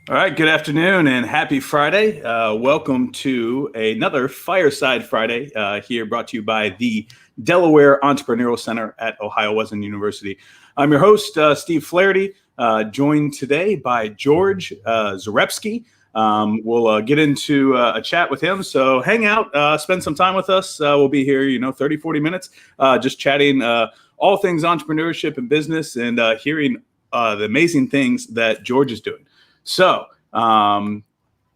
All right, good afternoon and happy Friday. Welcome to another Fireside Friday here brought to you by the Delaware Entrepreneurial Center at Ohio Wesleyan University. I'm your host, Steve Flaherty, joined today by George Zarebski. We'll get into a chat with him. So hang out, spend some time with us. We'll be here, 30, 40 minutes, just chatting all things entrepreneurship and business and hearing the amazing things that George is doing. So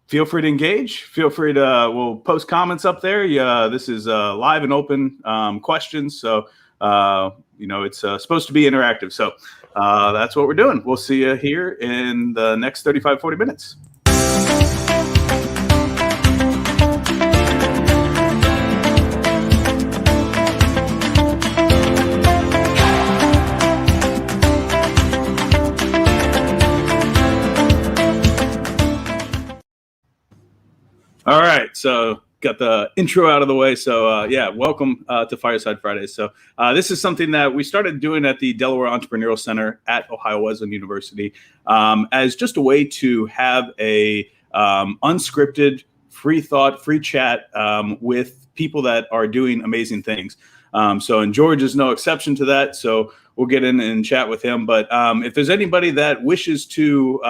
feel free to engage. Feel free to, we'll post comments up there. This is live and open questions. So, it's supposed to be interactive. So that's what we're doing. We'll see you here in the next 35, 40 minutes. All right, so got the intro out of the way. So welcome to Fireside Fridays. So this is something that we started doing at the Delaware Entrepreneurial Center at Ohio Wesleyan University as just a way to have a unscripted, free thought, free chat with people that are doing amazing things. And George is no exception to that. So we'll get in and chat with him. But if there's anybody that wishes to,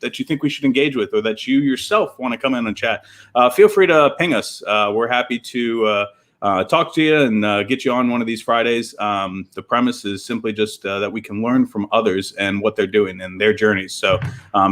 that you think we should engage with, or that you yourself want to come in and chat, feel free to ping us. We're happy to talk to you and get you on one of these Fridays. The premise is simply just that we can learn from others and what they're doing and their journeys. So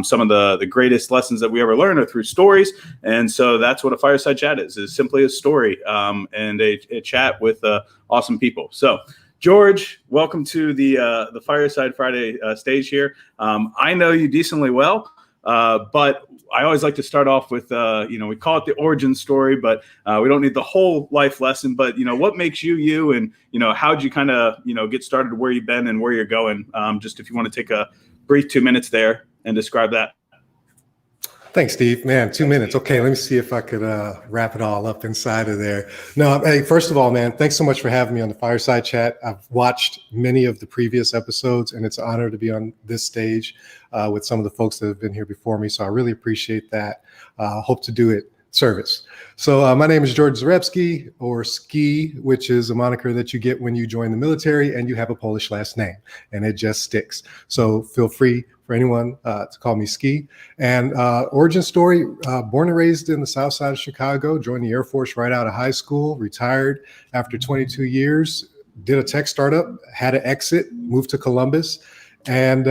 some of the greatest lessons that we ever learn are through stories. And so that's what a fireside chat is simply a story and a chat with awesome people. So George, welcome to the Fireside Friday stage here. I know you decently well, but I always like to start off with, we call it the origin story, but we don't need the whole life lesson. But, what makes you you, and, how'd you kind of, get started where you've been and where you're going? Just if you want to take a brief 2 minutes there and describe that. Thanks, Steve. Man, 2 minutes. Okay, let me see if I could wrap it all up inside of there. No, hey, first of all, man, thanks so much for having me on the Fireside Chat. I've watched many of the previous episodes, and it's an honor to be on this stage with some of the folks that have been here before me. So I really appreciate that. Hope to do it service. So my name is George Zarebski, or Ski, which is a moniker that you get when you join the military and you have a Polish last name, and it just sticks. So feel free for anyone to call me Ski. And origin story, born and raised in the South Side of Chicago, joined the Air Force right out of high school, retired after 22 years, did a tech startup, had an exit, moved to Columbus, and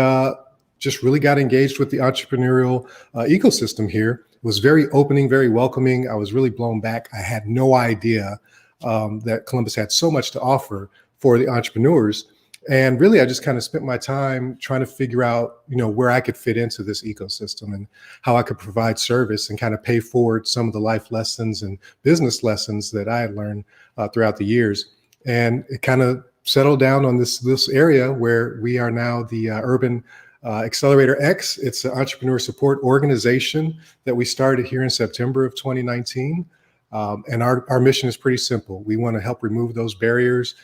just really got engaged with the entrepreneurial ecosystem here. It was very opening, very welcoming. I was really blown back. I had no idea that Columbus had so much to offer for the entrepreneurs. And really, I just kind of spent my time trying to figure out, where I could fit into this ecosystem and how I could provide service and kind of pay forward some of the life lessons and business lessons that I had learned throughout the years. And it kind of settled down on this area where we are now the Urban Accelerator X. It's an entrepreneur support organization that we started here in September of 2019. And our mission is pretty simple. We want to help remove those barriers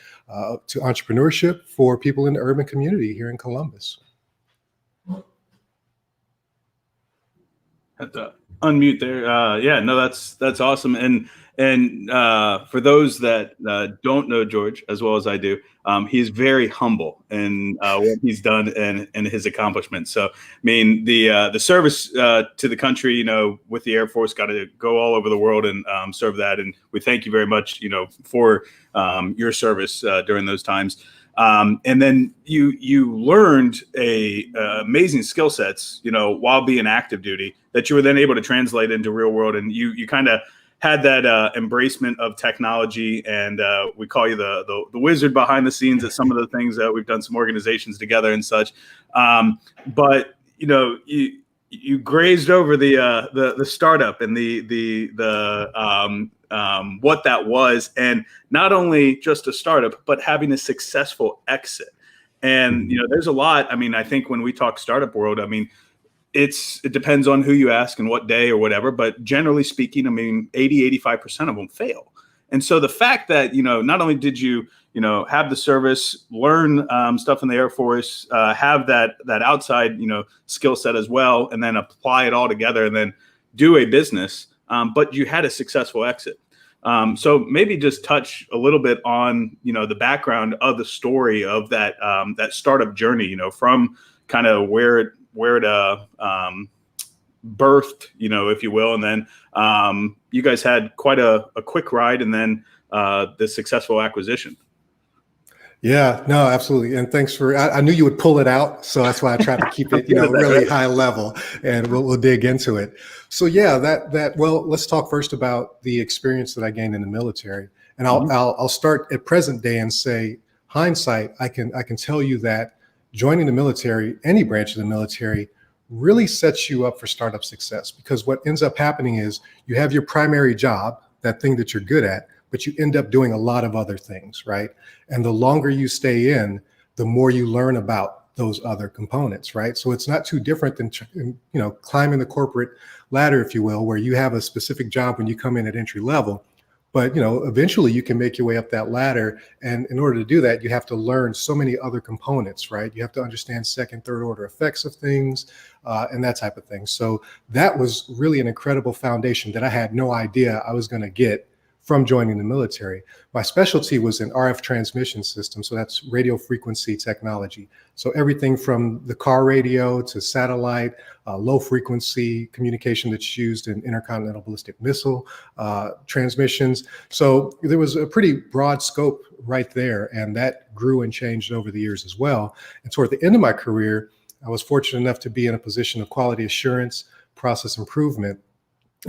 to entrepreneurship for people in the urban community here in Columbus. Have to unmute there. That's awesome. And for those that don't know George as well as I do, he's very humble in what he's done and his accomplishments. So, I mean, the service to the country, with the Air Force, got to go all over the world and serve that. And we thank you very much, for your service during those times. And then you learned amazing skill sets, while being active duty that you were then able to translate into real world. And you kind of had that embracement of technology, and we call you the wizard behind the scenes at some of the things that we've done some organizations together and such. But you grazed over the startup and the what that was, and not only just a startup, but having a successful exit. And there's a lot. I mean, I think when we talk startup world, I mean, it depends on who you ask and what day or whatever, but generally speaking, I mean, 85% of them fail. And so the fact that, not only did you, have the service, learn stuff in the Air Force, have that outside, skill set as well, and then apply it all together and then do a business, but you had a successful exit. So maybe just touch a little bit on, the background of the story of that startup journey, from kind of where it birthed, if you will, and then you guys had quite a quick ride, and then the successful acquisition. Yeah, no, absolutely. And thanks for, I knew you would pull it out. So that's why I tried to keep it, really high level, and we'll dig into it. So yeah, well, let's talk first about the experience that I gained in the military. And I'll start at present day and say, hindsight, I can tell you that joining the military, any branch of the military, really sets you up for startup success, because what ends up happening is you have your primary job, that thing that you're good at, but you end up doing a lot of other things, right? And the longer you stay in, the more you learn about those other components, right? So it's not too different than, climbing the corporate ladder, if you will, where you have a specific job when you come in at entry level. But, eventually you can make your way up that ladder. And in order to do that, you have to learn so many other components, right? You have to understand second, third order effects of things and that type of thing. So that was really an incredible foundation that I had no idea I was going to get from joining the military. My specialty was in RF transmission systems. So that's radio frequency technology. So everything from the car radio to satellite, low frequency communication that's used in intercontinental ballistic missile transmissions. So there was a pretty broad scope right there, and that grew and changed over the years as well. And toward the end of my career, I was fortunate enough to be in a position of quality assurance, process improvement.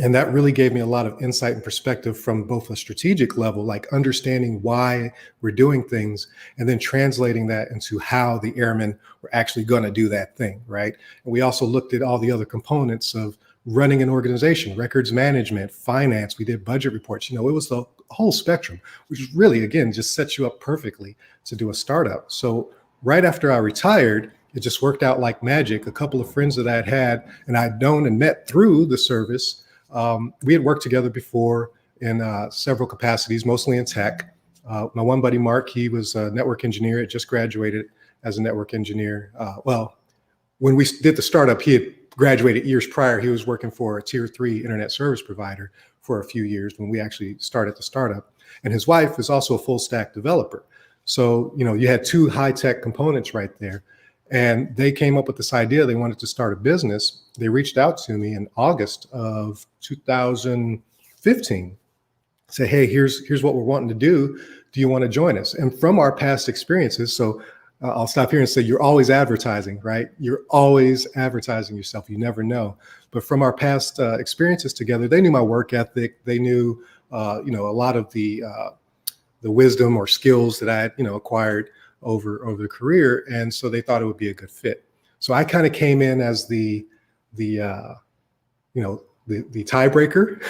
And that really gave me a lot of insight and perspective from both a strategic level, like understanding why we're doing things, and then translating that into how the airmen were actually going to do that thing, right? And we also looked at all the other components of running an organization, records management, finance. We did budget reports. It was the whole spectrum, which really, again, just sets you up perfectly to do a startup. So right after I retired, it just worked out like magic. A couple of friends that I had and I'd known and met through the service, we had worked together before in several capacities, mostly in tech. My one buddy, Mark, he was a network engineer, had just graduated as a network engineer. Well, when we did the startup, he had graduated years prior. He was working for a tier 3 internet service provider for a few years when we actually started the startup. And his wife is also a full stack developer. So, you had two high tech components right there. And they came up with this idea. They wanted to start a business. They reached out to me in August of 2015. Say, hey, here's what we're wanting to do. Do you want to join us? And from our past experiences, so I'll stop here and say, you're always advertising, right? You're always advertising yourself. You never know. But from our past experiences together, they knew my work ethic. They knew, a lot of the wisdom or skills that I had, acquired over the career. And so they thought it would be a good fit. So I kind of came in as the tiebreaker.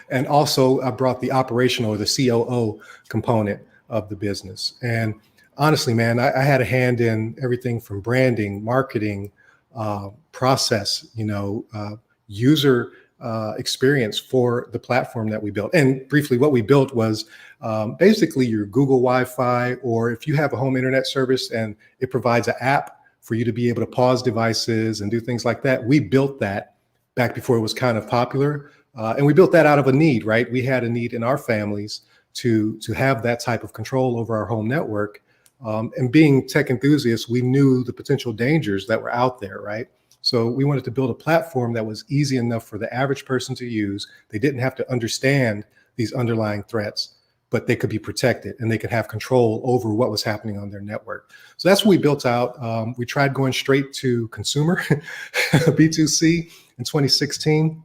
And also I brought the operational or the COO component of the business. And honestly, man, I had a hand in everything from branding, marketing, process, user experience for the platform that we built. And briefly, what we built was basically your Google Wi-Fi, or if you have a home internet service and it provides an app for you to be able to pause devices and do things like that. We built that back before it was kind of popular. And we built that out of a need, right? We had a need in our families to have that type of control over our home network. And being tech enthusiasts, we knew the potential dangers that were out there, right? So we wanted to build a platform that was easy enough for the average person to use. They didn't have to understand these underlying threats, but they could be protected and they could have control over what was happening on their network. So that's what we built out. We tried going straight to consumer, B2C in 2016.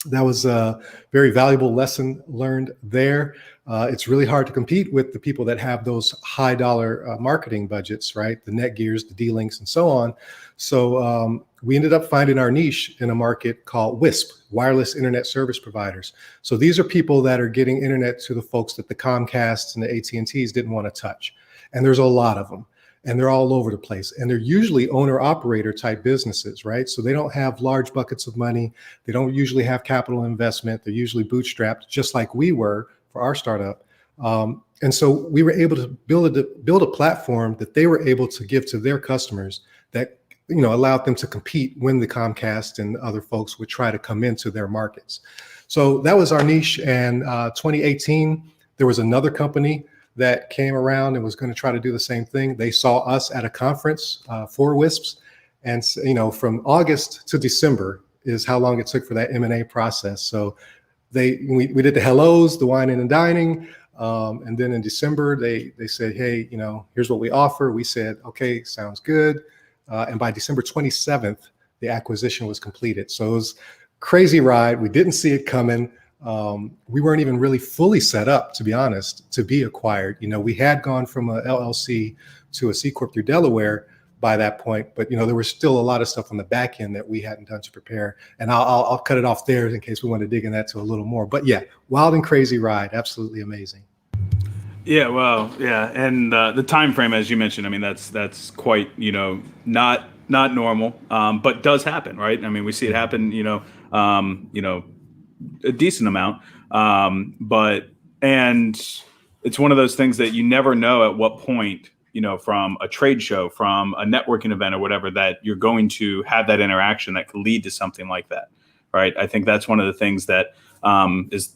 That was a very valuable lesson learned there. It's really hard to compete with the people that have those high dollar marketing budgets, right? The Netgears, the D-Links, and so on. So we ended up finding our niche in a market called WISP, wireless internet service providers. So these are people that are getting internet to the folks that the Comcasts and the AT&Ts didn't want to touch. And there's a lot of them. And they're all over the place. And they're usually owner-operator type businesses, right? So they don't have large buckets of money. They don't usually have capital investment. They're usually bootstrapped, just like we were for our startup. And so we were able to build a platform that they were able to give to their customers that, allowed them to compete when the Comcast and other folks would try to come into their markets. So that was our niche. And 2018, there was another company that came around and was going to try to do the same thing. They saw us at a conference for WISPs. And, from August to December is how long it took for that M&A process. So we did the hellos, the wine and dining. And then in December, they said, hey, here's what we offer. We said, okay, sounds good. And by December 27th, the acquisition was completed. So it was a crazy ride. We didn't see it coming. We weren't even really fully set up, to be honest, to be acquired. We had gone from a LLC to a C Corp through Delaware by that point, but there was still a lot of stuff on the back end that we hadn't done to prepare. And I'll cut it off there in case we want to dig in that to a little more. But yeah, wild and crazy ride, absolutely amazing. Yeah, well, yeah, and the time frame, as you mentioned, I mean, that's quite, not normal, but does happen, right? I mean, we see it happen, a decent amount, and it's one of those things that you never know at what point, from a trade show, from a networking event or whatever, that you're going to have that interaction that could lead to something like that, right? I think that's one of the things that is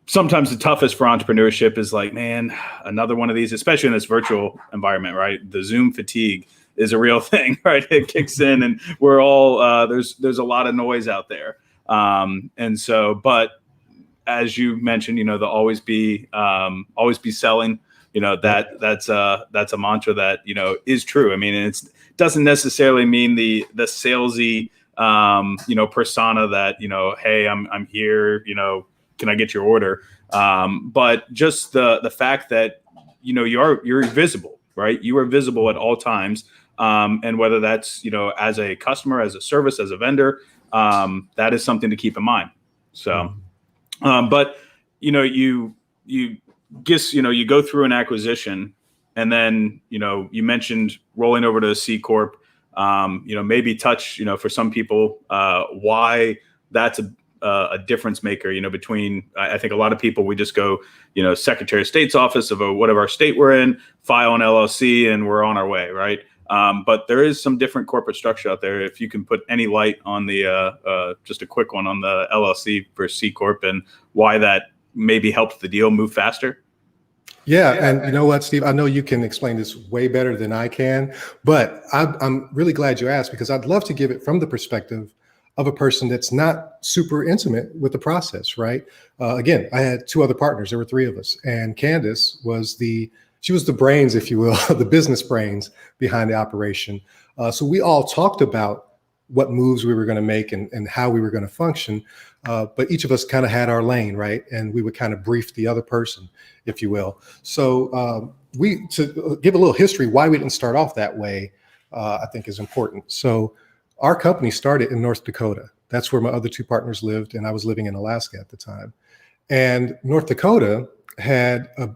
sometimes the toughest for entrepreneurship is like, man, another one of these, especially in this virtual environment, right? The Zoom fatigue is a real thing, right? It kicks in and we're all, there's a lot of noise out there. And so, but as you mentioned, they'll always be selling, that's a mantra that, is true. I mean, it doesn't necessarily mean the salesy, persona that, hey, I'm here, can I get your order? But just the fact that, you're visible, right? You are visible at all times. And whether that's, as a customer, as a service, as a vendor, that is something to keep in mind. So, but, you guess, you go through an acquisition and then, you mentioned rolling over to a C Corp, maybe touch, for some people, why that's a difference maker, between, I think a lot of people, we just go, Secretary of State's office of whatever state we're in, file an LLC and we're on our way. Right. But there is some different corporate structure out there. If you can put any light on the, just a quick one on the LLC versus C Corp and why that maybe helped the deal move faster. Yeah. And you know what, Steve, I know you can explain this way better than I can, but I'm really glad you asked, because I'd love to give it from the perspective of a person that's not super intimate with the process, right? Again, I had two other partners. There were three of us. And Candace was the brains, if you will, the business brains behind the operation. So we all talked about what moves we were going to make and how we were going to function. But each of us kind of had our lane, right? And we would kind of brief the other person, if you will. So to give a little history, why we didn't start off that way, I think is important. So our company started in North Dakota. That's where my other two partners lived, and I was living in Alaska at the time. And North Dakota had a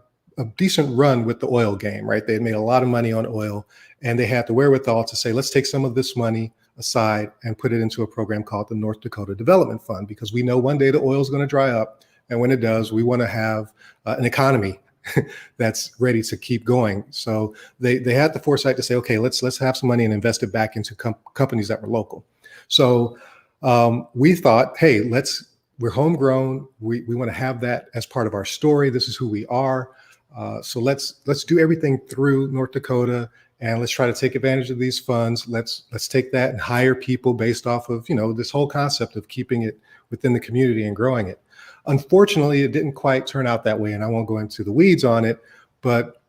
decent run with the oil game, right? They had made a lot of money on oil, and they had the wherewithal to say, let's take some of this money aside and put it into a program called the North Dakota Development Fund, because we know one day the oil is going to dry up. And when it does, we want to have an economy that's ready to keep going. So they had the foresight to say, okay, let's have some money and invest it back into companies that were local. So we thought, hey, we're homegrown. We want to have that as part of our story. This is who we are. So let's do everything through North Dakota, and let's try to take advantage of these funds. Let's take that and hire people based off of, this whole concept of keeping it within the community and growing it. Unfortunately, it didn't quite turn out that way, and I won't go into the weeds on it, but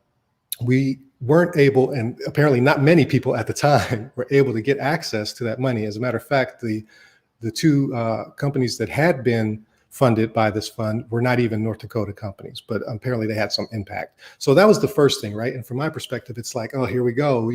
we weren't able, and apparently not many people at the time were able to get access to that money. As a matter of fact, the two companies that had been funded by this fund were not even North Dakota companies, but apparently they had some impact. So that was the first thing, right? And from my perspective, it's like, oh, here we go.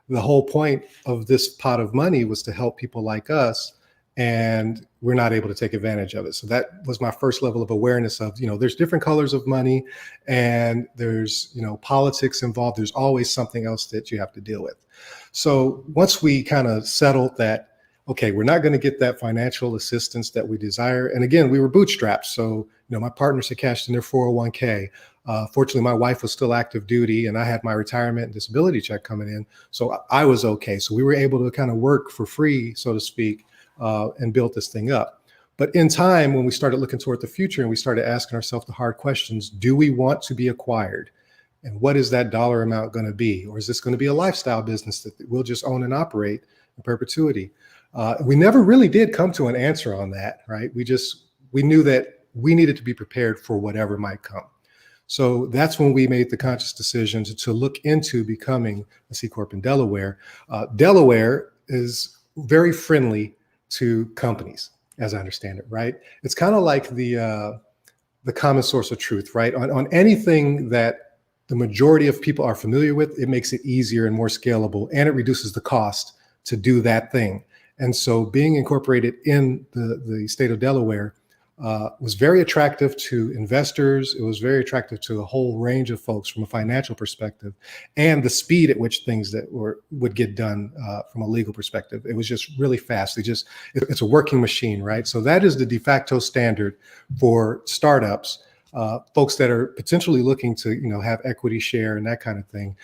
The whole point of this pot of money was to help people like us, and we're not able to take advantage of it. So that was my first level of awareness of, there's different colors of money, and there's, politics involved. There's always something else that you have to deal with. So once we kind of settled that, okay, we're not going to get that financial assistance that we desire. And again, we were bootstrapped. So, my partners had cashed in their 401k. Fortunately, my wife was still active duty and I had my retirement and disability check coming in. So I was okay. So we were able to kind of work for free, so to speak, and build this thing up. But in time, when we started looking toward the future and we started asking ourselves the hard questions, do we want to be acquired? And what is that dollar amount going to be? Or is this going to be a lifestyle business that we'll just own and operate in perpetuity? We never really did come to an answer on that, right? We knew that we needed to be prepared for whatever might come. So that's when we made the conscious decision to look into becoming a C Corp in Delaware. Delaware is very friendly to companies, as I understand it, right? It's kind of like the common source of truth, right? On anything that the majority of people are familiar with, it makes it easier and more scalable, and it reduces the cost to do that thing. And so being incorporated in the state of Delaware was very attractive to investors. It was very attractive to a whole range of folks from a financial perspective, and the speed at which things would get done from a legal perspective. It was just really fast. It's a working machine, right? So that is the de facto standard for startups, folks that are potentially looking to, have equity share and that kind of thing.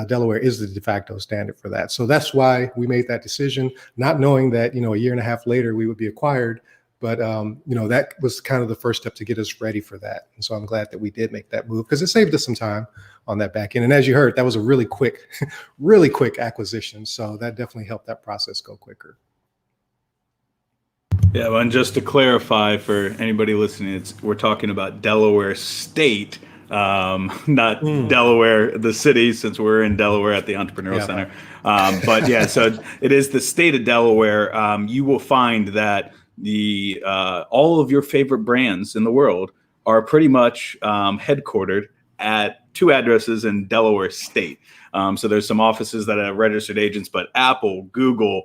Delaware is the de facto standard for that. So that's why we made that decision, not knowing that, a year and a half later we would be acquired. But, that was kind of the first step to get us ready for that. And so I'm glad that we did make that move because it saved us some time on that back end. And as you heard, that was a really quick acquisition. So that definitely helped that process go quicker. Yeah, well, and just to clarify for anybody listening, we're talking about Delaware State, not Delaware, the city, since we're in Delaware at the Entrepreneurial Center. But yeah, so it is the state of Delaware. You will find that all of your favorite brands in the world are pretty much headquartered at 2 addresses in Delaware State. So there's some offices that have registered agents, but Apple, Google,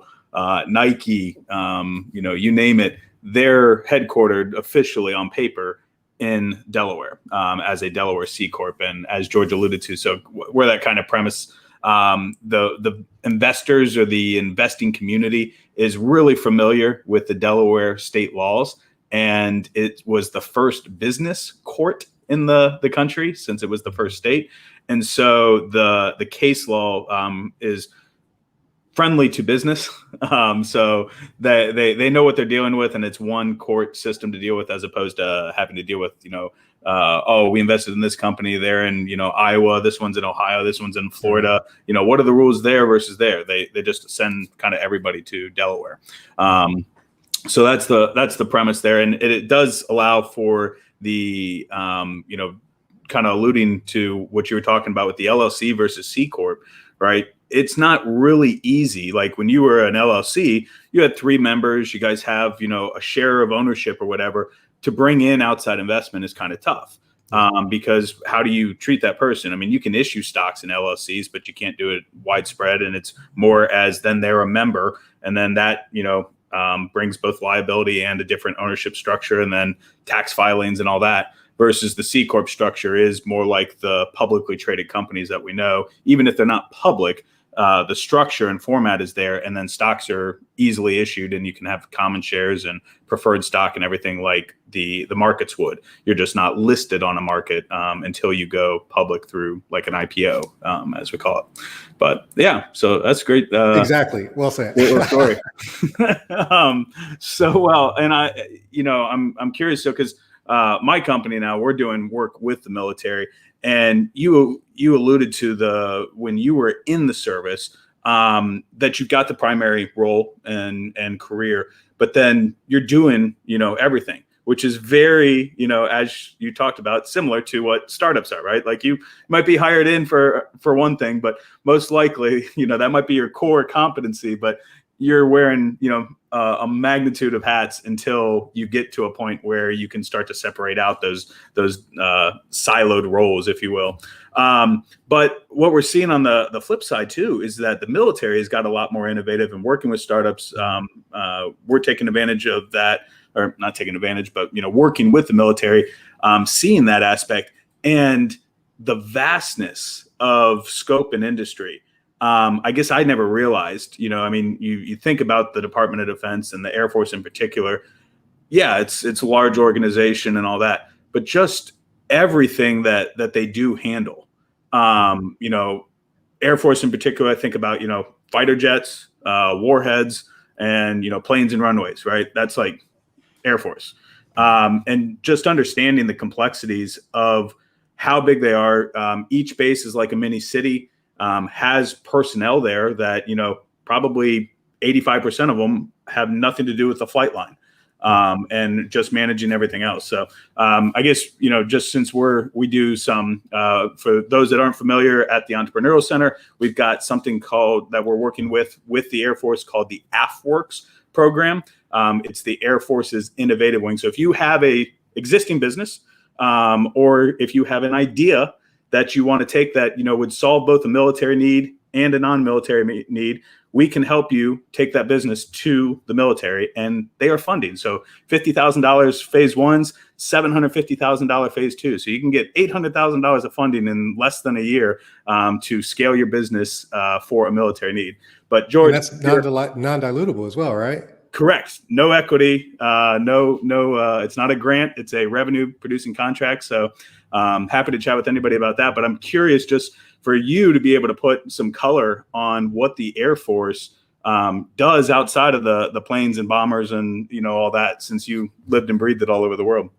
Nike, you name it, they're headquartered officially on paper in Delaware as a Delaware C Corp. And as George alluded to, so where that kind of premise, the investors or the investing community is really familiar with the Delaware state laws. And it was the first business court in the country since it was the first state. And so the case law is friendly to business. So they know what they're dealing with, and it's one court system to deal with as opposed to having to deal with, we invested in this company. They're in, Iowa, this one's in Ohio, this one's in Florida. What are the rules there versus there? They just send kind of everybody to Delaware. So that's the premise there. And it does allow for the, kind of alluding to what you were talking about with the LLC versus C Corp, right? It's not really easy. Like when you were an LLC, you had 3 members, you guys have, a share of ownership or whatever. To bring in outside investment is kind of tough because how do you treat that person? I mean, you can issue stocks in LLCs, but you can't do it widespread. And it's more as then they're a member. And then that, brings both liability and a different ownership structure and then tax filings and all that. Versus the C Corp structure is more like the publicly traded companies that we know, even if they're not public. The structure and format is there, and then stocks are easily issued, and you can have common shares and preferred stock and everything like the markets would. You're just not listed on a market until you go public through like an IPO, as we call it. But yeah, so that's great. Exactly. Well said. Story. And I'm curious. So because my company now, we're doing work with the military. And you alluded to when you were in the service that you've got the primary role and career, but then you're doing, everything, which is very, as you talked about, similar to what startups are, right? Like you might be hired in for one thing, but most likely, that might be your core competency, but you're wearing, a magnitude of hats until you get to a point where you can start to separate out those siloed roles, if you will. But what we're seeing on the flip side too is that the military has got a lot more innovative and working with startups. We're taking advantage of that, or not taking advantage, but working with the military, seeing that aspect and the vastness of scope and industry. I guess I never realized, I mean, you think about the Department of Defense and the Air Force in particular. Yeah, it's a large organization and all that, but just everything that they do handle. Air Force in particular, I think about, fighter jets, warheads, and, planes and runways, right? That's like Air Force. And just understanding the complexities of how big they are. Each base is like a mini city, has personnel there that, probably 85% of them have nothing to do with the flight line. And just managing everything else. So I guess, just since we do some, for those that aren't familiar, at the Entrepreneurial Center, we've got something that we're working with the Air Force called the AFWorks program. It's the Air Force's innovative wing. So if you have a existing business, or if you have an idea that you want to take that, would solve both a military need and a non-military need, we can help you take that business to the military, and they are funding. So $50,000 phase ones, $750,000 phase two. So you can get $800,000 of funding in less than a year to scale your business for a military need. But George, and that's non-dilutable as well, right? Correct. No equity. No. It's not a grant. It's a revenue producing contract. So happy to chat with anybody about that. But I'm curious, just for you to be able to put some color on what the Air Force does outside of the planes and bombers and all that, since you lived and breathed it all over the world.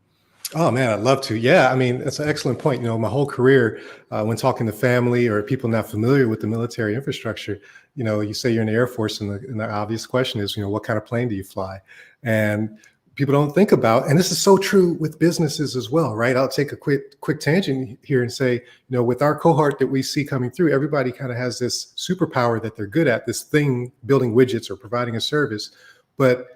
Oh man, I'd love to. Yeah, I mean, that's an excellent point. My whole career, when talking to family or people not familiar with the military infrastructure, you say you're in the Air Force, and the obvious question is, what kind of plane do you fly? And people don't think about, and this is so true with businesses as well, right? I'll take a quick tangent here and say, with our cohort that we see coming through, everybody kind of has this superpower that they're good at, this thing, building widgets or providing a service, but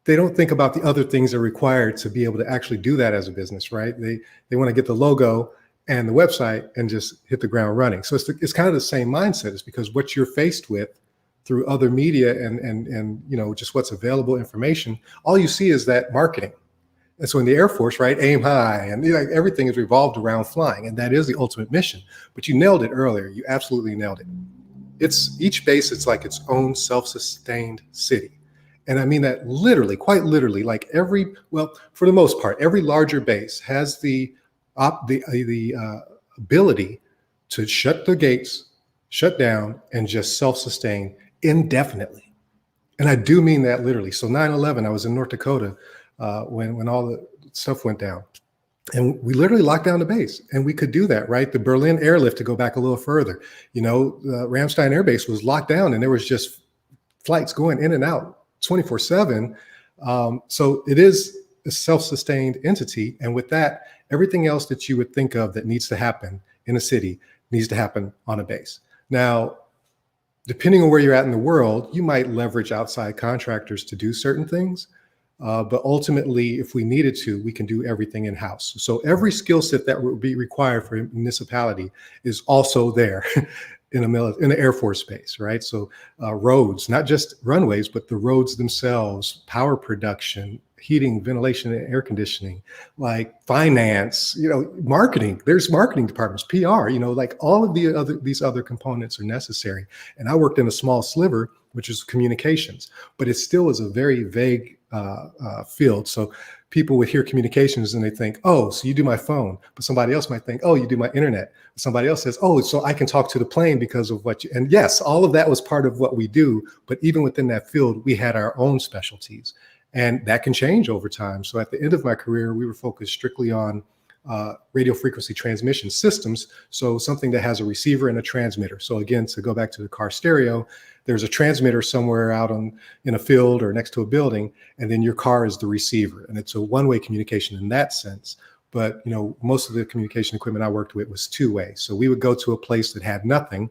they don't think about the other things that are required to be able to actually do that as a business, right? They want to get the logo and the website and just hit the ground running. So it's kind of the same mindset. It's because what you're faced with through other media and just what's available information, all you see is that marketing. And so in the Air Force, right, aim high, and everything is revolved around flying, and that is the ultimate mission. But you nailed it earlier. You absolutely nailed it. Each base, it's like its own self-sustained city. And I mean that literally, quite literally, like for the most part, every larger base has the ability to shut the gates, shut down, and just self-sustain indefinitely. And I do mean that literally. So 9/11, I was in North Dakota when all the stuff went down. And we literally locked down the base, and we could do that, right? The Berlin airlift, to go back a little further, the Ramstein Air Base was locked down, and there was just flights going in and out 24/7. So it is a self-sustained entity. And with that, everything else that you would think of that needs to happen in a city needs to happen on a base. Now, depending on where you're at in the world, you might leverage outside contractors to do certain things. But ultimately, if we needed to, we can do everything in-house. So every skill set that would be required for a municipality is also there in the Air Force base, right? So roads, not just runways, but the roads themselves, power production, heating, ventilation, and air conditioning, like finance, marketing. There's marketing departments, PR, like all of these other components are necessary. And I worked in a small sliver, which is communications, but it still is a very vague field. So people would hear communications and they think, oh, so you do my phone, but somebody else might think, oh, you do my internet. Somebody else says, oh, so I can talk to the plane because of what you, and yes, all of that was part of what we do. But even within that field, we had our own specialties, and that can change over time. So at the end of my career, we were focused strictly on radio frequency transmission systems. So something that has a receiver and a transmitter. So again, to go back to the car stereo, there's a transmitter somewhere out in a field or next to a building, and then your car is the receiver. And it's a one-way communication in that sense. But most of the communication equipment I worked with was two-way. So we would go to a place that had nothing,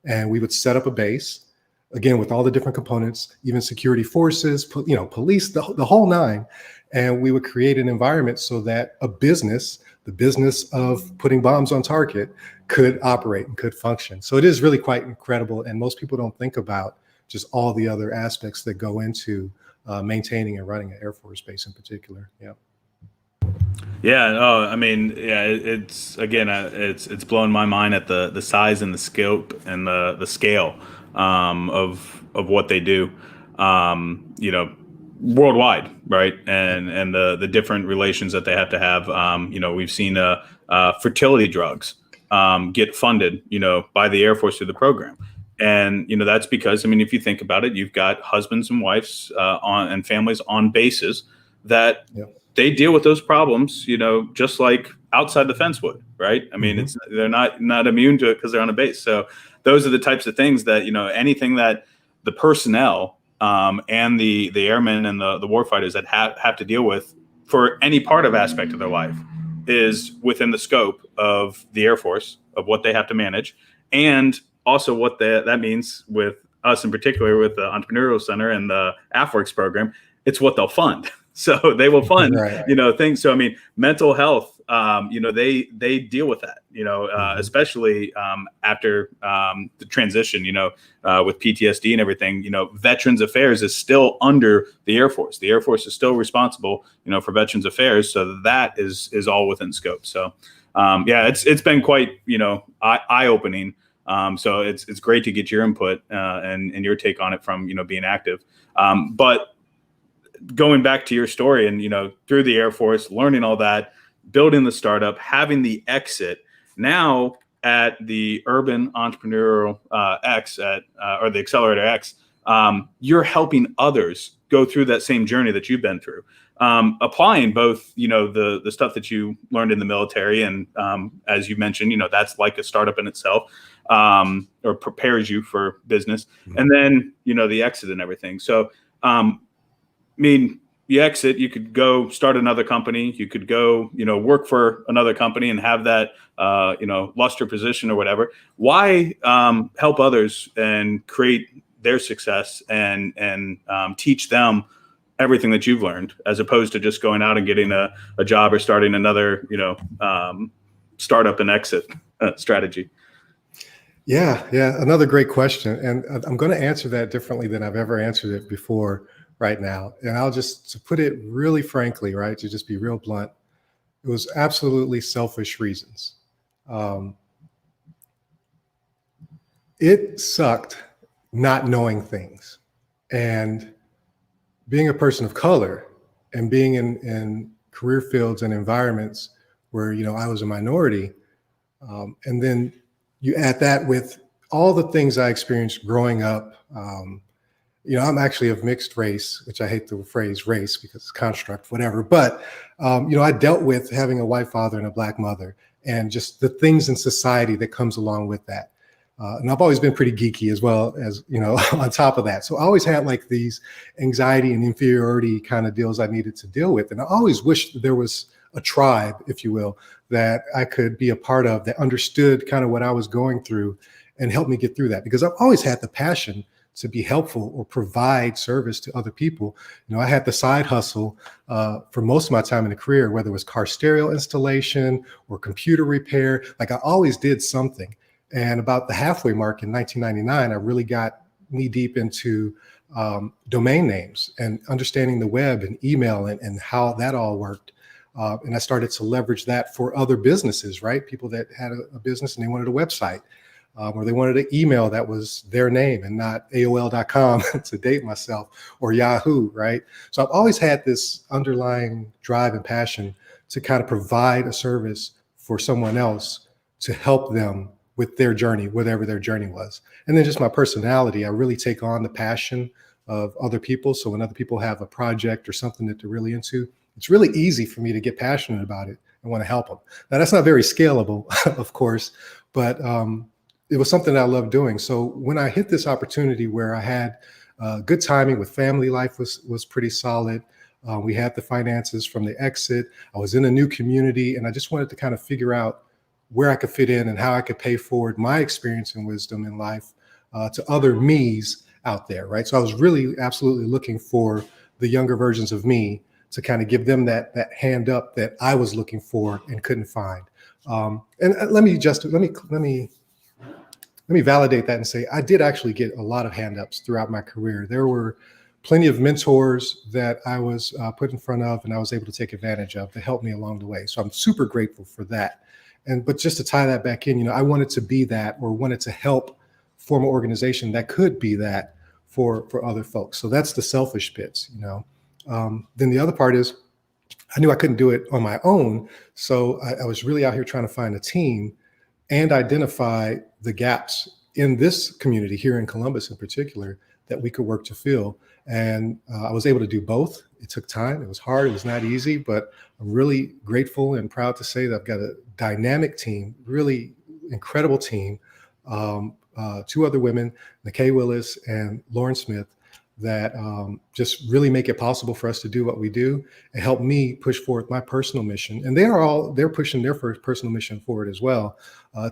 and we would set up a base, again, with all the different components, even security forces, police, the whole nine. And we would create an environment so that the business of putting bombs on target, could operate and could function. So it is really quite incredible. And most people don't think about just all the other aspects that go into maintaining and running an Air Force base in particular. Yeah. Yeah, no, I mean, yeah, it's again, it's blown my mind at the size and the scope and the scale of what they do, you know, worldwide, right? And the different relations that they have to have. You know, we've seen fertility drugs get funded, you know, by the Air Force through the program. And you know that's because I mean, if you think about it, you've got husbands and wives on and families on bases that Yep. they deal with those problems, you know, just like outside the fence would, right? I mean, Hmm. it's they're not immune to it because they're on a base. So those are the types of things that you know anything that the personnel and the airmen and the warfighters that have to deal with for any part of aspect of their life is within the scope of the Air Force of what they have to manage, and also what that means with us in particular with the Entrepreneurial Center and the AFWorks program. It's what they'll fund. So they will fund, Right. you know, things. So I mean, mental health, you know, they deal with that, you know, Hmm. especially after the transition, you know, with PTSD and everything. You know, Veterans Affairs is still under the Air Force. The Air Force is still responsible, you know, for Veterans Affairs. So that is all within scope. So yeah, it's been quite, you know, eye opening. So it's great to get your input and your take on it from you know being active, but going back to your story and you know through the Air Force learning all that, building the startup, having the exit now at the Urban Entrepreneurial X at or the Accelerator X, you're helping others go through that same journey that you've been through, applying both you know the stuff that you learned in the military and as you mentioned you know that's like a startup in itself, or prepares you for business, and then you know the exit and everything. So I mean, you exit, you could go start another company. You could go, you know, work for another company and have that, you know, luster position or whatever. Why help others and create their success and teach them everything that you've learned, as opposed to just going out and getting a job or starting another, you know, startup and exit strategy? Yeah, yeah. Another great question. And I'm going to answer that differently than I've ever answered it before right now. And I'll just, to put it really frankly, right, to just be real blunt, it was absolutely selfish reasons. Um, it sucked not knowing things. And being a person of color and being in career fields and environments where, you know, I was a minority, and then you add that with all the things I experienced growing up. You know, I'm actually of mixed race, which I hate the phrase race because it's construct, whatever. But, you know, I dealt with having a white father and a black mother and just the things in society that comes along with that. And I've always been pretty geeky as well as, you know, on top of that. So I always had like these anxiety and inferiority kind of deals I needed to deal with. And I always wished there was a tribe, if you will, that I could be a part of that understood kind of what I was going through and helped me get through that. Because I've always had the passion to be helpful or provide service to other people. You know, I had the side hustle for most of my time in the career, whether it was car stereo installation or computer repair. Like I always did something. And about the halfway mark in 1999, I really got knee deep into domain names and understanding the web and email and how that all worked. And I started to leverage that for other businesses, right? People that had a business and they wanted a website, or they wanted an email that was their name and not AOL.com to date myself, or Yahoo, right? So I've always had this underlying drive and passion to kind of provide a service for someone else to help them with their journey, whatever their journey was. And then just my personality, I really take on the passion of other people. So when other people have a project or something that they're really into, it's really easy for me to get passionate about it and want to help them. Now that's not very scalable, of course, but it was something that I loved doing. So when I hit this opportunity where I had good timing with family life was pretty solid. We had the finances from the exit. I was in a new community and I just wanted to kind of figure out where I could fit in and how I could pay forward my experience and wisdom in life to other me's out there, right? So I was really absolutely looking for the younger versions of me to kind of give them that hand up that I was looking for and couldn't find. And let me validate that and say I did actually get a lot of hand ups throughout my career. There were plenty of mentors that I was put in front of and I was able to take advantage of to help me along the way. So I'm super grateful for that. But just to tie that back in, I wanted to be that, or wanted to help form an organization that could be that for other folks. So that's the selfish bits, Then the other part is I knew I couldn't do it on my own. So I was really out here trying to find a team and identify the gaps in this community here in Columbus in particular that we could work to fill. And I was able to do both. It took time. It was hard. It was not easy, but I'm really grateful and proud to say that I've got a dynamic team, really incredible team. 2 other women, Nikay Willis and Lauren Smith, that just really make it possible for us to do what we do and help me push forward my personal mission. And they're pushing their first personal mission forward as well,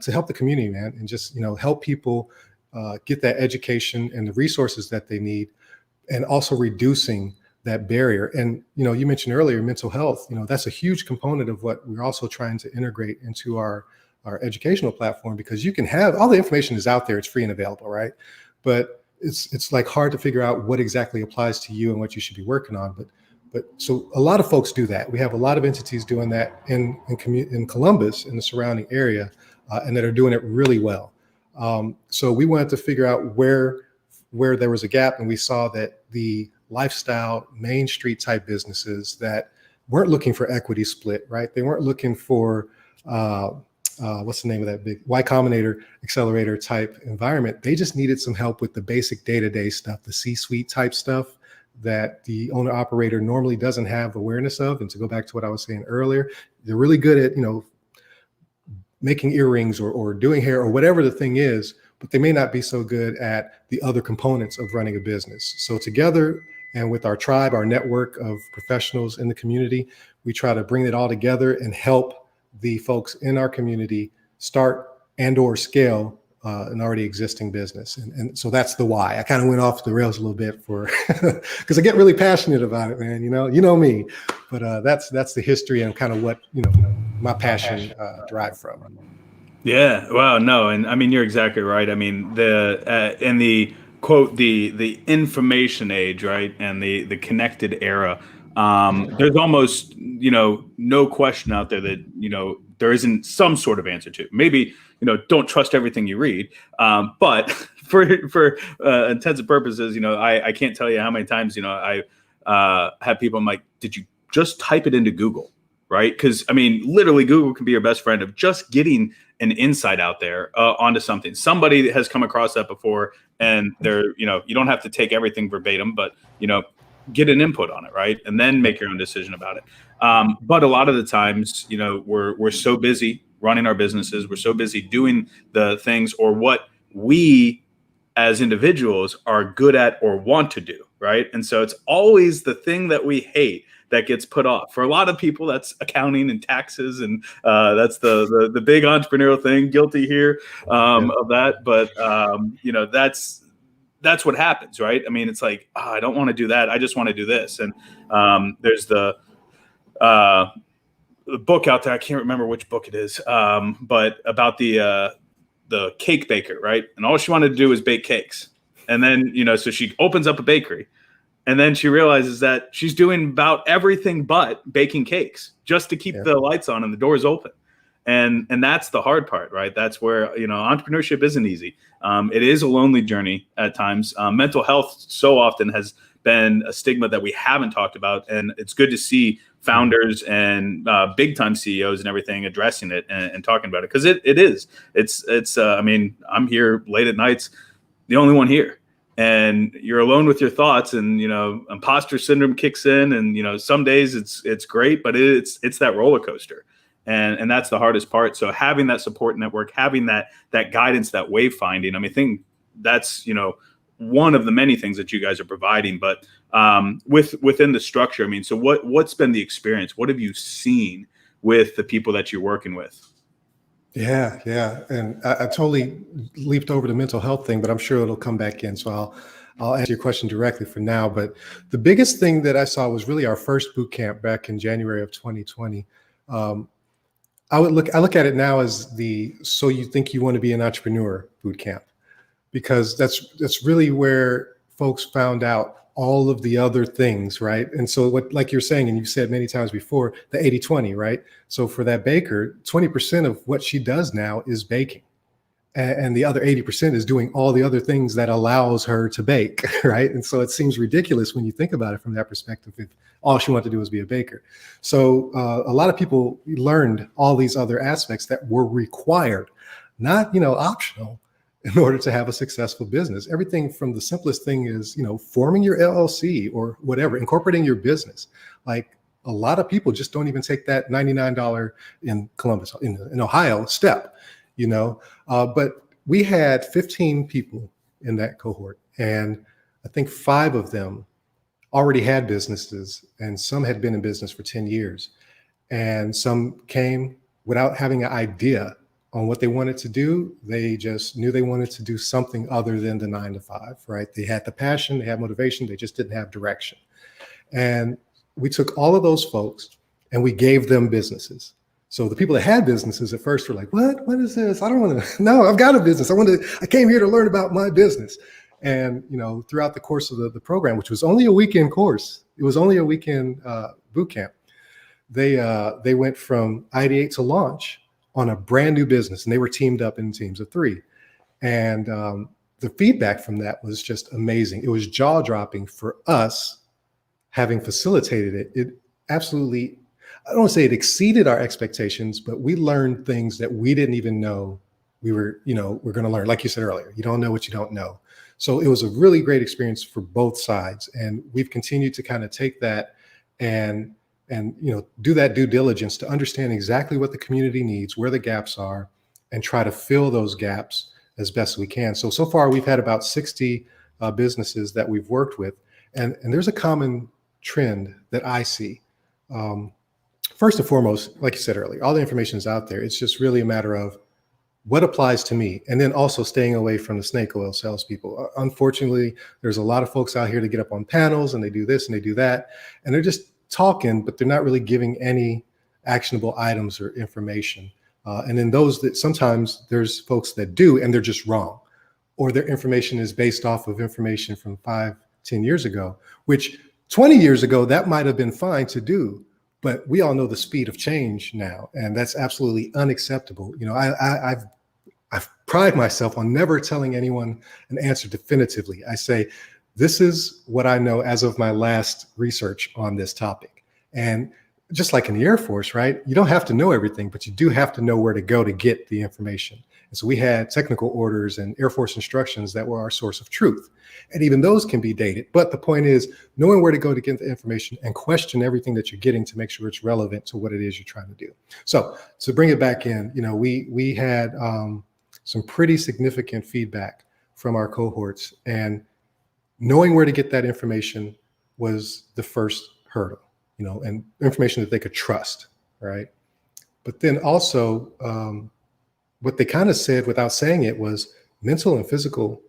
to help the community, man, and just, help people get that education and the resources that they need, and also reducing that barrier. And, you mentioned earlier, mental health, that's a huge component of what we're also trying to integrate into our educational platform, because you can have all the information is out there. It's free and available, right? But it's like hard to figure out what exactly applies to you and what you should be working on. But so a lot of folks do that. We have a lot of entities doing that in Columbus, in the surrounding area, and that are doing it really well. So we wanted to figure out where there was a gap, and we saw that the lifestyle Main Street type businesses that weren't looking for equity split, right? They weren't looking for what's the name of that big Y Combinator accelerator type environment. They just needed some help with the basic day-to-day stuff, the C-suite type stuff that the owner operator normally doesn't have awareness of. And to go back to what I was saying earlier, they're really good at, making earrings or doing hair or whatever the thing is, but they may not be so good at the other components of running a business. So together, and with our tribe, our network of professionals in the community, we try to bring it all together and help the folks in our community start and or scale an already existing business. And so that's the why. I kind of went off the rails a little bit because I get really passionate about it, man. You know me, but that's the history and kind of what, my passion derived from. Yeah. Wow. No. And I mean, you're exactly right. I mean, in the quote, the information age, right, and the connected era, there's almost, no question out there that, there isn't some sort of answer to. Maybe, don't trust everything you read. But for intents and purposes, I can't tell you how many times, I have people, I'm like, did you just type it into Google? Right? Because, I mean, literally Google can be your best friend of just getting an insight out there onto something. Somebody has come across that before, and they're, you don't have to take everything verbatim, but, get an input on it, right? And then make your own decision about it. But a lot of the times, we're so busy running our businesses, we're so busy doing the things or what we as individuals are good at or want to do, right? And so it's always the thing that we hate that gets put off. For a lot of people, that's accounting and taxes, and that's the big entrepreneurial thing. Guilty here of that, but that's what happens, right? I mean, it's like, I don't want to do that. I just want to do this. And there's the book out there. I can't remember which book it is, but about the cake baker, right? And all she wanted to do was bake cakes. And then, so she opens up a bakery, and then she realizes that she's doing about everything but baking cakes just to keep the lights on and the doors open. And that's the hard part, right? That's where, entrepreneurship isn't easy. It is a lonely journey at times. Mental health so often has been a stigma that we haven't talked about. And it's good to see founders and big time CEOs and everything addressing it and talking about it. Because it is. It's I mean, I'm here late at nights, the only one here. And you're alone with your thoughts, and imposter syndrome kicks in, and some days it's great, but it's that roller coaster, and that's the hardest part. So having that support network, having that guidance, that wayfinding, I think that's one of the many things that you guys are providing. But within the structure, so what's been the experience? What have you seen with the people that you're working with? Yeah. And I totally leaped over the mental health thing, but I'm sure it'll come back in. So I'll answer your question directly for now. But the biggest thing that I saw was really our first boot camp back in January of 2020. I look at it now as so you think you want to be an entrepreneur boot camp, because that's really where folks found out all of the other things, right? And so what, like you're saying, and you've said many times before, the 80-20, right? So for that baker, 20% of what she does now is baking. And the other 80% is doing all the other things that allows her to bake, right? And so it seems ridiculous when you think about it from that perspective, if all she wanted to do was be a baker. So a lot of people learned all these other aspects that were required, not, optional, in order to have a successful business. Everything from the simplest thing is, forming your LLC or whatever, incorporating your business. Like a lot of people just don't even take that $99 in Columbus, in Ohio step, but we had 15 people in that cohort. And I think 5 of them already had businesses, and some had been in business for 10 years. And some came without having an idea on what they wanted to do. They just knew they wanted to do something other than the 9 to 5, right? They had the passion, they had motivation, they just didn't have direction. And we took all of those folks and we gave them businesses. So the people that had businesses at first were like, what is this? I don't want to, no, I've got a business. I came here to learn about my business. And, throughout the course of the program, which was only a weekend course, it was only a weekend boot camp. They went from ideate to launch on a brand new business, and they were teamed up in teams of 3. And the feedback from that was just amazing. It was jaw dropping for us, having facilitated it. It absolutely, I don't want to say it exceeded our expectations, but we learned things that we didn't even know we're going to learn. Like you said earlier, you don't know what you don't know. So it was a really great experience for both sides. And we've continued to kind of take that and do that due diligence to understand exactly what the community needs, where the gaps are, and try to fill those gaps as best we can. So far we've had about 60 businesses that we've worked with. And there's a common trend that I see. First and foremost, like you said earlier, all the information is out there. It's just really a matter of what applies to me, and then also staying away from the snake oil salespeople. Unfortunately, there's a lot of folks out here that get up on panels and they do this and they do that, and they're just talking, but they're not really giving any actionable items or information. And then those that sometimes there's folks that do, and they're just wrong, or their information is based off of information from 5-10 years ago, which 20 years ago, that might have been fine to do. But we all know the speed of change now, and that's absolutely unacceptable. I've pride myself on never telling anyone an answer definitively. I say, this is what I know as of my last research on this topic. And just like in the Air Force, right? You don't have to know everything, but you do have to know where to go to get the information. And so we had technical orders and Air Force instructions that were our source of truth. And even those can be dated. But the point is knowing where to go to get the information and question everything that you're getting to make sure it's relevant to what it is you're trying to do. So to bring it back in, we had some pretty significant feedback from our cohorts, and knowing where to get that information was the first hurdle, and information that they could trust, right? But then also what they kind of said without saying it was mental and physical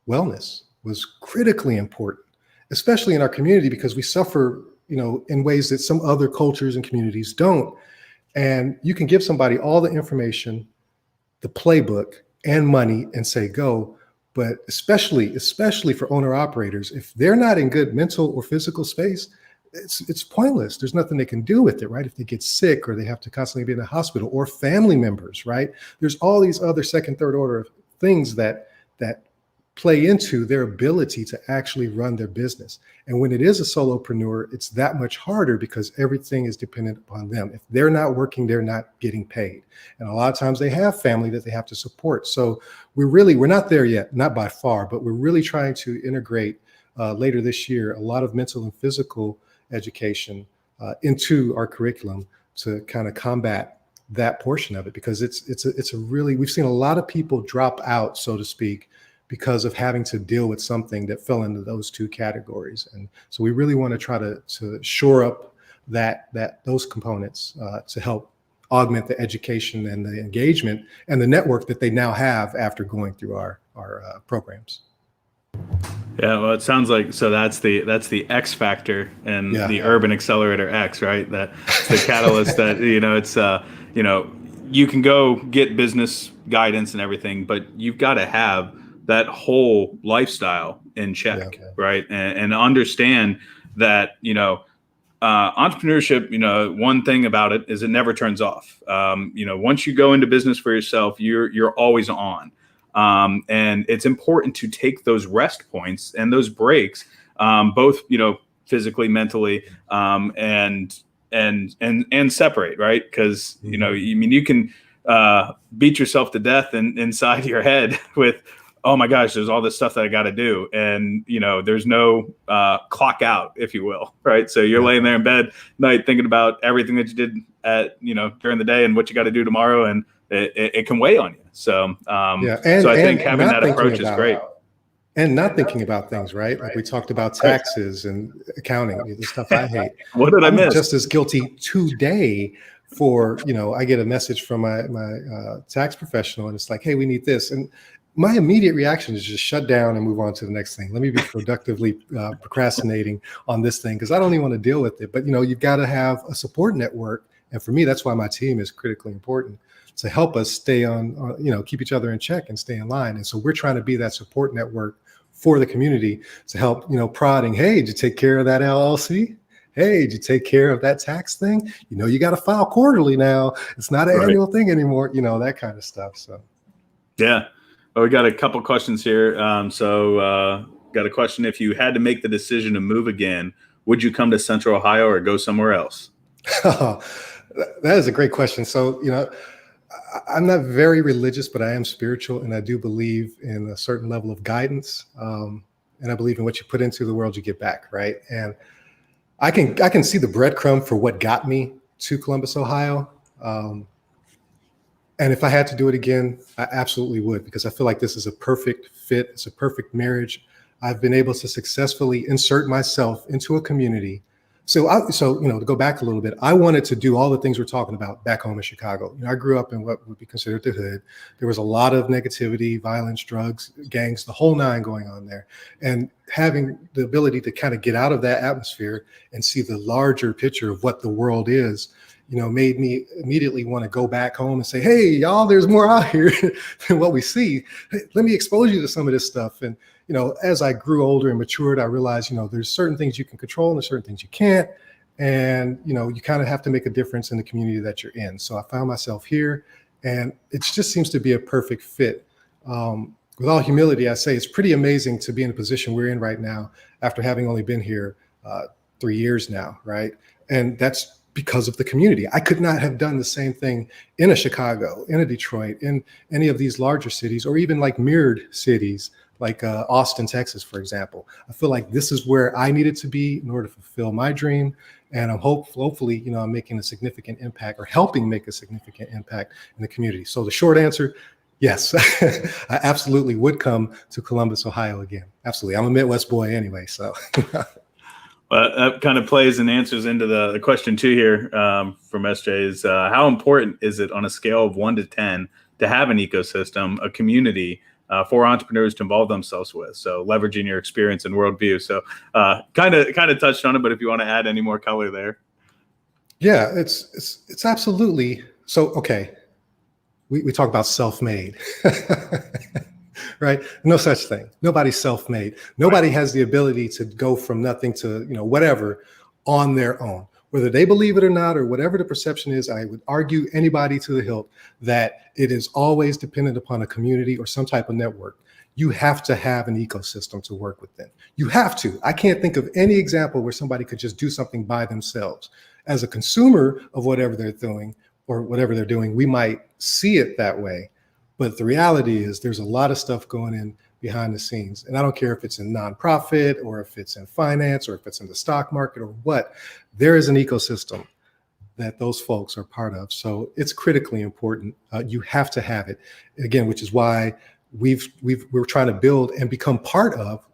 wellness was critically important, especially in our community, because we suffer, in ways that some other cultures and communities don't. And you can give somebody all the information, the playbook, and money and say, go. But especially for owner operators, if they're not in good mental or physical space, it's pointless. There's nothing they can do with it, right? If they get sick or they have to constantly be in the hospital, or family members, right? There's all these other second, third order things that play into their ability to actually run their business. And when it is a solopreneur, it's that much harder because everything is dependent upon them. If they're not working, they're not getting paid. And a lot of times they have family that they have to support. So we're not there yet, not by far, but we're really trying to integrate later this year a lot of mental and physical education into our curriculum to kind of combat that portion of it, because we've seen a lot of people drop out, so to speak, because of having to deal with something that fell into those 2 categories. And so we really want to try to shore up those components to help augment the education and the engagement and the network that they now have after going through our programs. Yeah, well, it sounds like, so that's the X factor in the Urban Accelerator X, right? That's the catalyst that, it's, you can go get business guidance and everything, but you've got to have that whole lifestyle in check, Yeah. right? And understand that, entrepreneurship, one thing about it is it never turns off. Once you go into business for yourself, you're always on. And it's important to take those rest points and those breaks, both, physically, mentally, and separate, right? Because, you can beat yourself to death inside your head with, oh my gosh, there's all this stuff that I got to do. And, there's no clock out, if you will. Right. So you're laying there in bed at night thinking about everything that you did during the day and what you got to do tomorrow. And it can weigh on you. So, so I think having that approach is great. And not thinking about things, right? Like we talked about taxes and accounting, the stuff I hate. What did I miss? I'm just as guilty today for, I get a message from my tax professional and it's like, hey, we need this. And my immediate reaction is just shut down and move on to the next thing. Let me be productively procrastinating on this thing because I don't even want to deal with it. But, you've got to have a support network. And for me, that's why my team is critically important to help us stay on, keep each other in check and stay in line. And so we're trying to be that support network for the community to help, prodding, hey, did you take care of that LLC? Hey, did you take care of that tax thing? You got to file quarterly now. It's not an annual thing anymore, that kind of stuff. So, yeah. Well, we got a couple questions here. Got a question. If you had to make the decision to move again, would you come to Central Ohio or go somewhere else? That is a great question. So, I'm not very religious, but I am spiritual, and I do believe in a certain level of guidance. And I believe in what you put into the world, you get back, right? And I can see the breadcrumb for what got me to Columbus, Ohio. And if I had to do it again, I absolutely would, because I feel like this is a perfect fit. It's a perfect marriage. I've been able to successfully insert myself into a community. So to go back a little bit, I wanted to do all the things we're talking about back home in Chicago. I grew up in what would be considered the hood. There was a lot of negativity, violence, drugs, gangs, the whole nine going on there. And having the ability to kind of get out of that atmosphere and see the larger picture of what the world is, made me immediately want to go back home and say, hey, y'all, there's more out here than what we see. Hey, let me expose you to some of this stuff. And, as I grew older and matured, I realized, there's certain things you can control and there's certain things you can't. And, you kind of have to make a difference in the community that you're in. So I found myself here, and it just seems to be a perfect fit. With all humility, I say it's pretty amazing to be in a position we're in right now after having only been here 3 years now, right? And that's because of the community. I could not have done the same thing in a Chicago, in a Detroit, in any of these larger cities, or even like mirrored cities like Austin, Texas, for example. I feel like this is where I needed to be in order to fulfill my dream. And I'm hopefully, I'm making a significant impact or helping make a significant impact in the community. So the short answer, yes, I absolutely would come to Columbus, Ohio again. Absolutely. I'm a Midwest boy anyway, so. Well, that kind of plays and answers into the question two here from SJ is how important is it on a scale of 1 to 10 to have an ecosystem, a community for entrepreneurs to involve themselves with? So leveraging your experience and worldview. So kind of touched on it, but if you want to add any more color there. Yeah, it's absolutely. So, okay. We talk about self-made, right? No such thing. Nobody's self-made. Nobody has the ability to go from nothing to, whatever on their own, whether they believe it or not, or whatever the perception is. I would argue anybody to the hilt that it is always dependent upon a community or some type of network. You have to have an ecosystem to work within. You have to. I can't think of any example where somebody could just do something by themselves. As a consumer of whatever they're doing, we might see it that way. But the reality is there's a lot of stuff going in behind the scenes. And I don't care if it's in nonprofit or if it's in finance or if it's in the stock market or what, there is an ecosystem that those folks are part of. So it's critically important. You have to have it. Again, which is why we're trying to build and become part of,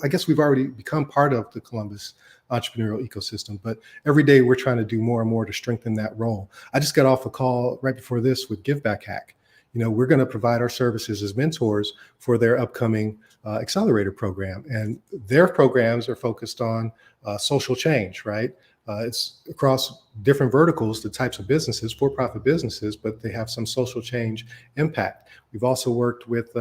I guess we've already become part of the Columbus entrepreneurial ecosystem, but every day we're trying to do more and more to strengthen that role. I just got off a call right before this with Give Back Hack. We're going to provide our services as mentors for their upcoming accelerator program. And their programs are focused on social change, right? It's across different verticals, the types of businesses, for-profit businesses, but they have some social change impact. We've also worked with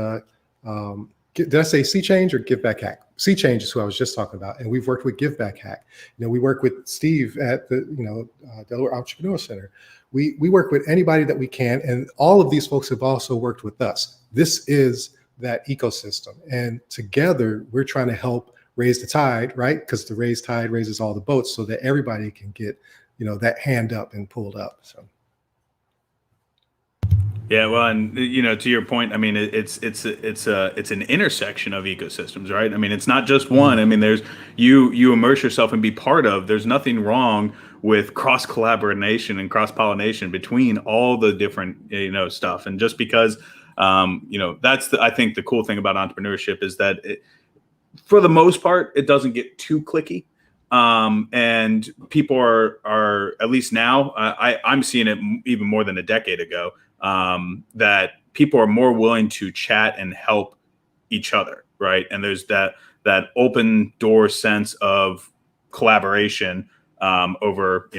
did I say Sea Change or Give Back Hack? Sea Change is who I was just talking about. And we've worked with Give Back Hack. We work with Steve at the, Delaware Entrepreneurial Center. We work with anybody that we can. And all of these folks have also worked with us. This is that ecosystem. And together we're trying to help raise the tide, right? Because the raised tide raises all the boats so that everybody can get, that hand up and pulled up. So. Yeah, well, and to your point, I mean, it's an intersection of ecosystems, right? I mean, it's not just one. I mean, there's you immerse yourself and be part of. There's nothing wrong with cross collaboration and cross pollination between all the different stuff. And just because that's I think the cool thing about entrepreneurship is that for the most part it doesn't get too cliquey. And people are at least now I'm seeing it even more than a decade ago. That people are more willing to chat and help each other, right? And there's that open door sense of collaboration over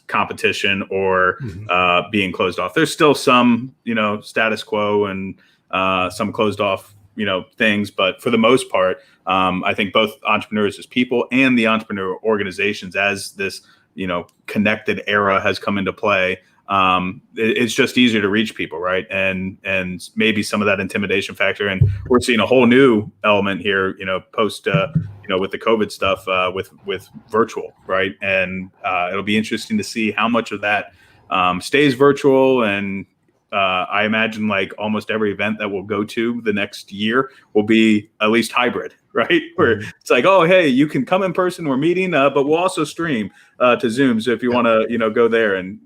competition or being closed off. There's still some status quo and some closed off things, but for the most part, I think both entrepreneurs as people and the entrepreneur organizations as this connected era has come into play. It's just easier to reach people, right? And maybe some of that intimidation factor, and we're seeing a whole new element here, post, with the COVID stuff, with virtual, right? And it'll be interesting to see how much of that stays virtual. And I imagine like almost every event that we'll go to the next year will be at least hybrid, right? Where it's like, oh, hey, you can come in person, we're meeting, but we'll also stream to Zoom. So if you want to, go there, and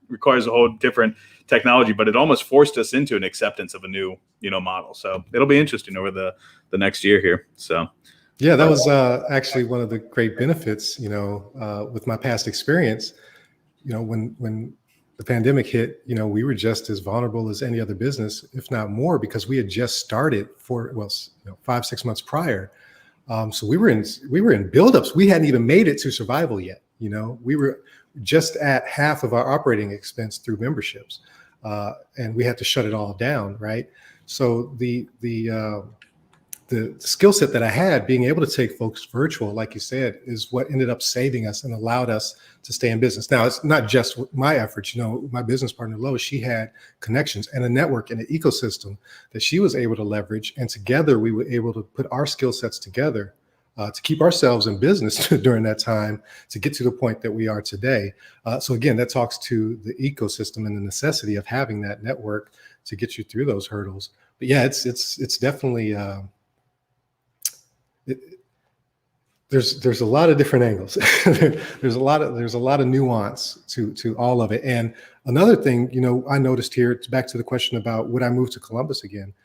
requires a whole different technology, but it almost forced us into an acceptance of a new, model. So it'll be interesting over the next year here. So. Yeah, that was actually one of the great benefits, with my past experience, when the pandemic hit, we were just as vulnerable as any other business, if not more, because we had just started 5-6 months prior. So we were in buildups. We hadn't even made it to survival yet. We were just at half of our operating expense through memberships, and we had to shut it all down. Right. So the skill set that I had, being able to take folks virtual, like you said, is what ended up saving us and allowed us to stay in business. Now, it's not just my efforts. My business partner, Lois, she had connections and a network and an ecosystem that she was able to leverage. And together we were able to put our skill sets together to keep ourselves in business during that time to get to the point that we are today. So again, that talks to the ecosystem and the necessity of having that network to get you through those hurdles. But yeah, it's definitely, there's a lot of different angles. there's a lot of nuance to all of it. And another thing, I noticed here, it's back to the question about would I move to Columbus again?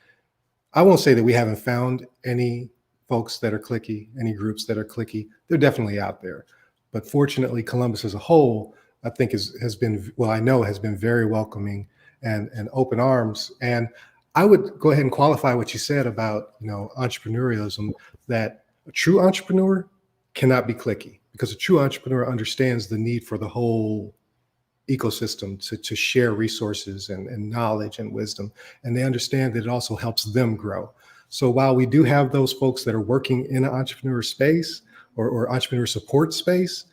I won't say that we haven't found any folks that are cliquey, any groups that are cliquey. They're definitely out there. But fortunately, Columbus as a whole, I think has been very welcoming and open arms. And I would go ahead and qualify what you said about, entrepreneurialism, that a true entrepreneur cannot be cliquey, because a true entrepreneur understands the need for the whole ecosystem to share resources and knowledge and wisdom. And they understand that it also helps them grow. So while we do have those folks that are working in an entrepreneur space or entrepreneur support space,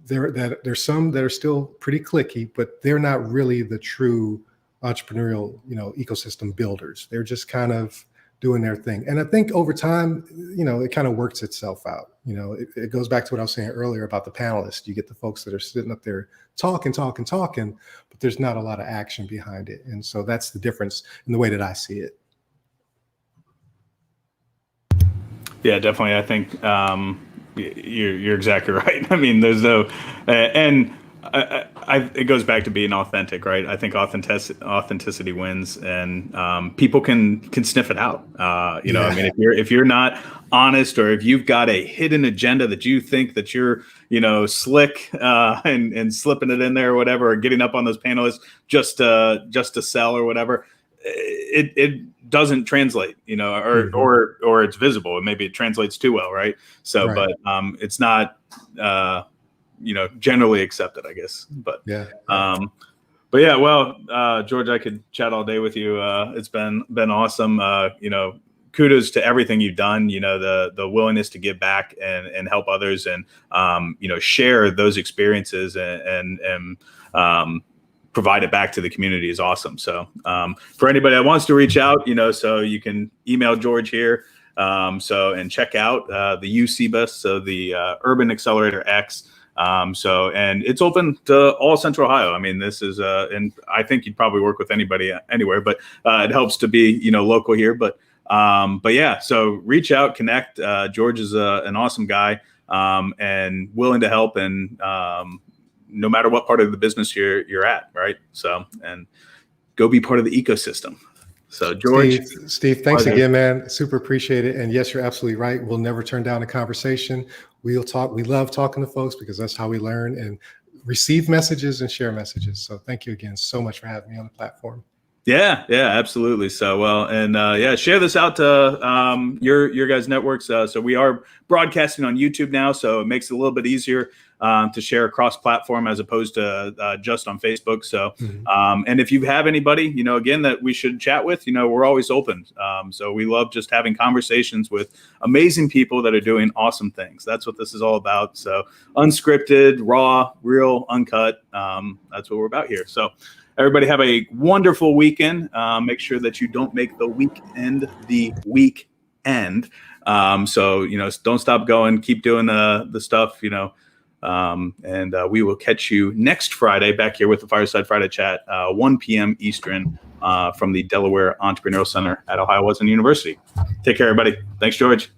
there's some that are still pretty cliquey, but they're not really the true entrepreneurial, ecosystem builders. They're just kind of doing their thing. And I think over time, it kind of works itself out. It goes back to what I was saying earlier about the panelists. You get the folks that are sitting up there talking, but there's not a lot of action behind it. And so that's the difference in the way that I see it. Yeah, definitely. I think you're exactly right. I mean, there's no, and it goes back to being authentic, right? I think authenticity wins, and people can sniff it out. I mean, if you're not honest, or if you've got a hidden agenda that you think that you're, slick and slipping it in there or whatever, or getting up on those panelists just to sell or whatever, it doesn't translate, or it's visible, and maybe it translates too well, right? So, right. But it's not. Generally accepted, I guess. But yeah. But yeah, well, George, I could chat all day with you. It's been awesome. kudos to everything you've done, the willingness to give back and help others and, share those experiences and provide it back to the community is awesome. So for anybody that wants to reach out, so you can email George here. And check out the UCBUS, so the Urban Accelerator X. And it's open to all Central Ohio. I mean, this is, and I think you'd probably work with anybody anywhere, but it helps to be, local here. But yeah, so reach out, connect. George is an awesome guy and willing to help, and no matter what part of the business you're at, right? So, and go be part of the ecosystem. So George, Steve, thanks again, man. Super appreciate it. And yes, you're absolutely right. We'll never turn down a conversation. We'll talk. We love talking to folks because that's how we learn and receive messages and share messages. So thank you again so much for having me on the platform. Yeah, absolutely. So, well, and share this out to your guys' networks. So we are broadcasting on YouTube now, so it makes it a little bit easier to share across platform as opposed to just on Facebook. So, and if you have anybody, again, that we should chat with, we're always open. So we love just having conversations with amazing people that are doing awesome things. That's what this is all about. So unscripted, raw, real, uncut. That's what we're about here. So everybody have a wonderful weekend. Make sure that you don't make the weekend the weekend. So, don't stop going, keep doing the stuff, and we will catch you next Friday back here with the Fireside Friday chat, 1 p.m. Eastern from the Delaware Entrepreneurial Center at Ohio Wesleyan University. Take care, everybody. Thanks, George.